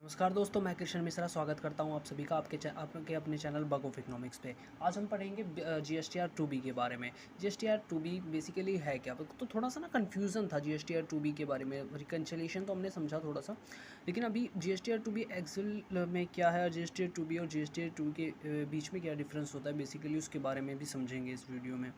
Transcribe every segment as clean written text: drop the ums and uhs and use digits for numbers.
नमस्कार दोस्तों, मैं कृष्ण मिश्रा स्वागत करता हूं आप सभी का आपके अपने चैनल बग ऑफ इकोनॉमिक्स पे। आज हम पढ़ेंगे GSTR 2B के बारे में। GSTR 2B बेसिकली है क्या? तो थोड़ा सा ना कन्फ्यूज़न था GSTR 2B के बारे में। रिकन्सिलिएशन तो हमने समझा थोड़ा सा, लेकिन अभी GSTR 2B एक्चुअल में क्या है और GSTR 2B और GSTR 2 के बीच में क्या डिफरेंस होता है, बेसिकली उसके बारे में भी समझेंगे इस वीडियो में।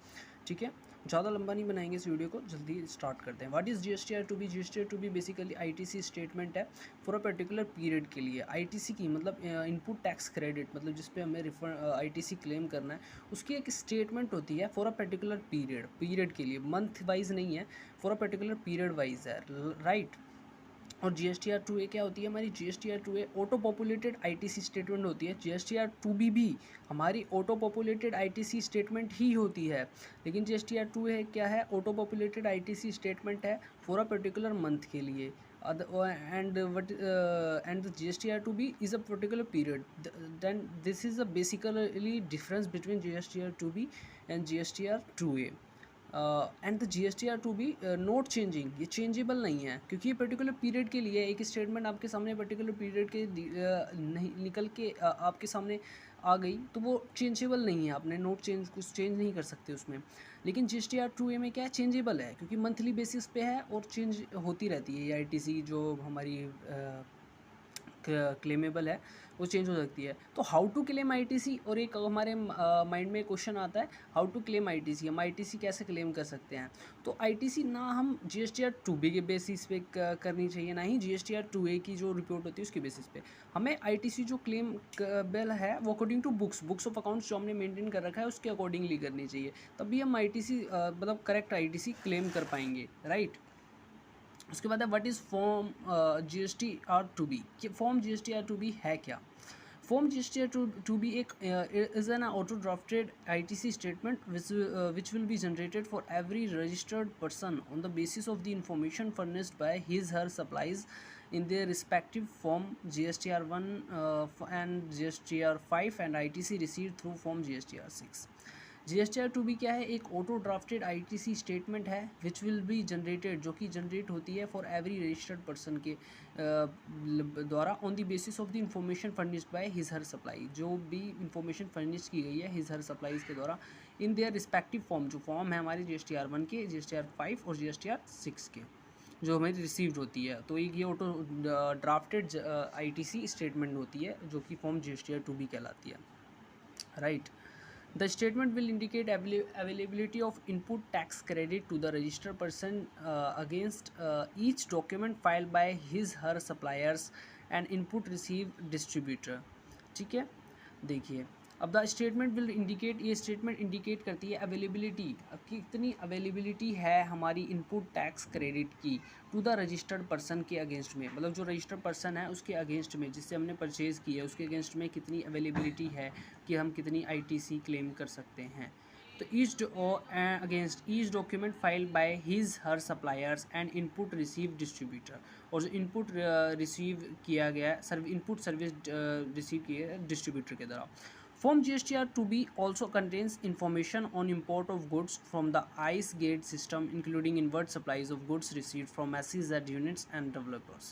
ठीक है, ज़्यादा लंबा नहीं बनाएंगे इस वीडियो को, जल्दी स्टार्ट करते हैं। What is GSTR 2B? GSTR 2B basically ITC statement है फॉर अ पर्टिकुलर पीरियड के लिए। ITC की मतलब इनपुट टैक्स क्रेडिट, मतलब जिस पे हमें ITC क्लेम करना है, उसकी एक स्टेटमेंट होती है फॉर अ पर्टिकुलर पीरियड के लिए। मंथ वाइज नहीं है, for a particular period wise है, राइट। और GSTR 2A क्या होती है हमारी? GSTR 2A auto populated ITC statement होती है। GSTR 2B भी हमारी ऑटो पॉपुलेटेड ITC स्टेटमेंट ही होती है, लेकिन GSTR 2A क्या है? ऑटो पॉपुलेटेड ITC स्टेटमेंट है फॉर अ पर्टिकुलर मंथ के लिए। And the GSTR 2B is a particular period. Then this is a basically difference between GSTR 2B and GSTR 2A. And the GSTR 2B note changing, ये changeable नहीं है, क्योंकि ये particular period के लिए एक स्टेटमेंट आपके सामने पर्टिकुलर पीरियड के नहीं निकल के आपके सामने आ गई तो वो चेंजेबल नहीं है, आपने नोट कुछ चेंज नहीं कर सकते उसमें। लेकिन GSTR 2A में क्या है? चेंजेबल है, क्योंकि मंथली बेसिस पे है और चेंज होती रहती है। ये ITC जो हमारी क्लेमेबल है वो चेंज हो सकती है। तो हाउ टू क्लेम ITC, और एक हमारे माइंड में क्वेश्चन आता है, हाउ टू क्लेम ITC, हम ITC कैसे क्लेम कर सकते हैं? तो ITC ना हम GSTR 2B के बेसिस पे करनी चाहिए, ना ही GSTR 2A की जो रिपोर्ट होती है उसके बेसिस पे। हमें ITC जो क्लेम बेल है वो according to books of accounts जो हमने मेंटेन कर रखा है उसके अकॉर्डिंगली करनी चाहिए, तभी हम ITC मतलब करेक्ट ITC क्लेम कर पाएंगे, राइट। उसके बाद है what is form GSTR 2B। Form GSTR 2B है क्या? फॉर्म GSTR 2B एक is an auto drafted ITC statement which will be generated for every registered person on the basis of the information furnished by his her supplies in their respective form GSTR 1 and GSTR 5 and ITC received through form GSTR 6। GSTR 2B क्या है? एक auto drafted ITC statement है which will be generated, जो कि generate होती है for every registered person के द्वारा on the basis of the information furnished by his her supply, जो भी इंफॉर्मेशन फर्निश की गई है हिज हर सप्लाईज के द्वारा इन देयर रिस्पेक्टिव फॉर्म, जो फॉर्म है हमारी GSTR 1 के, GSTR 5 और GSTR 6 के, जो हमें रिसीव्ड होती है। तो ये ऑटो ड्राफ्टेड ITC स्टेटमेंट होती है जो कि फॉर्म GSTR 2B कहलाती है, right. The statement will indicate availability of input tax credit to the registered person against each document filed by his her suppliers and input receive distributor। ठीक है, देखिए अब द स्टेटमेंट विल इंडिकेट, ये statement indicate करती है availability, कितनी availability है हमारी इनपुट टैक्स क्रेडिट की टू द रजिस्टर्ड पर्सन के अगेंस्ट में, मतलब जो रजिस्टर्ड पर्सन है उसके अगेंस्ट में, जिससे हमने परचेज़ की है उसके अगेंस्ट में कितनी अवेलेबिलिटी है कि हम कितनी ITC क्लेम कर सकते हैं। तो each against each document filed by his her suppliers and input receive distributor, और जो इनपुट रिसीव किया गया इनपुट सर्विस रिसीव किए डिस्ट्रीब्यूटर के द्वारा। Form GSTR 2B also contains information on import of goods from the ICE gate system, including inward supplies of goods received from SEZ units and developers।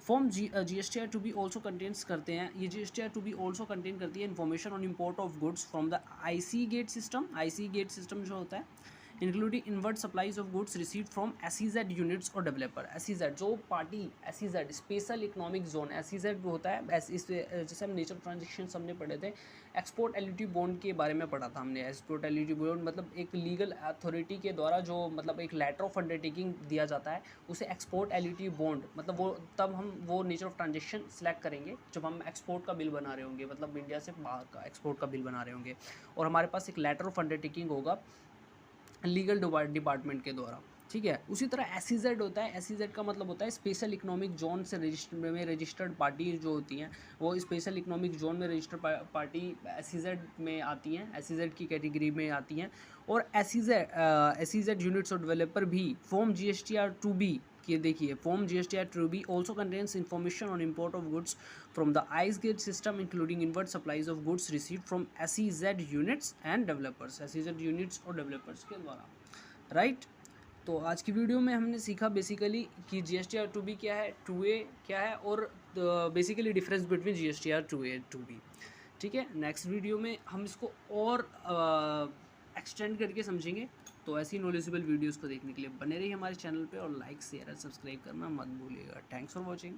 Form GSTR 2B also contains करते हैं, ये GSTR 2B also contain करती है information on import of goods from the IC gate system. IC gate system जो होता है including inward supplies of goods received from SEZ units और developer. SEZ जो party, SEZ special economic zone, SEZ होता है जैसे हम नेचर ट्रांजेक्शन हमने पढ़े थे, एक्सपोर्ट एलिटी बॉन्ड के बारे में पढ़ा था हमने। एक्सपोर्ट एलिटी बॉन्ड मतलब एक लीगल अथॉरिटी के द्वारा जो मतलब एक लेटर ऑफ अंडरटेकिंग दिया जाता है, उसे एक्सपोर्ट एलिटी बॉन्ड, मतलब वो तब हम वो नेचर ऑफ ट्रांजेक्शन सेलेक्ट करेंगे जब हम एक्सपोर्ट का बिल बना रहे होंगे, मतलब इंडिया से बाहर का एक्सपोर्ट का बिल बना रहे होंगे, और हमारे पास एक लेटर ऑफ अंडरटेकिंग होगा लीगल डिपार्टमेंट के द्वारा। ठीक है, उसी तरह SEZ होता है। SEZ का मतलब होता है स्पेशल इकोनॉमिक जोन से रजिस्टर्ड पार्टी जो होती हैं, वो स्पेशल इकोनॉमिक जोन में रजिस्टर्ड पार्टी SEZ में आती हैं, SEZ की कैटेगरी में आती हैं। और SEZ यूनिट्स और डेवलपर भी फॉर्म GSTR 2B कि देखिए फॉर्म GSTR 2B also contains information on import of goods from the ICE gate system including inward supplies of goods received from SEZ units and developers, SEZ units और developers के द्वारा, right. तो आज की video में हमने सीखा बेसिकली कि GSTR2B क्या है, 2A क्या है, और basically difference between GSTR2A 2B। ठीक है, नेक्स्ट वीडियो में हम इसको और एक्सटेंड करके समझेंगे। तो ऐसी नॉलेजेबल वीडियोस को देखने के लिए बने रहिए हमारे चैनल पे और लाइक शेयर और सब्सक्राइब करना मत भूलिएगा। Thanks for watching.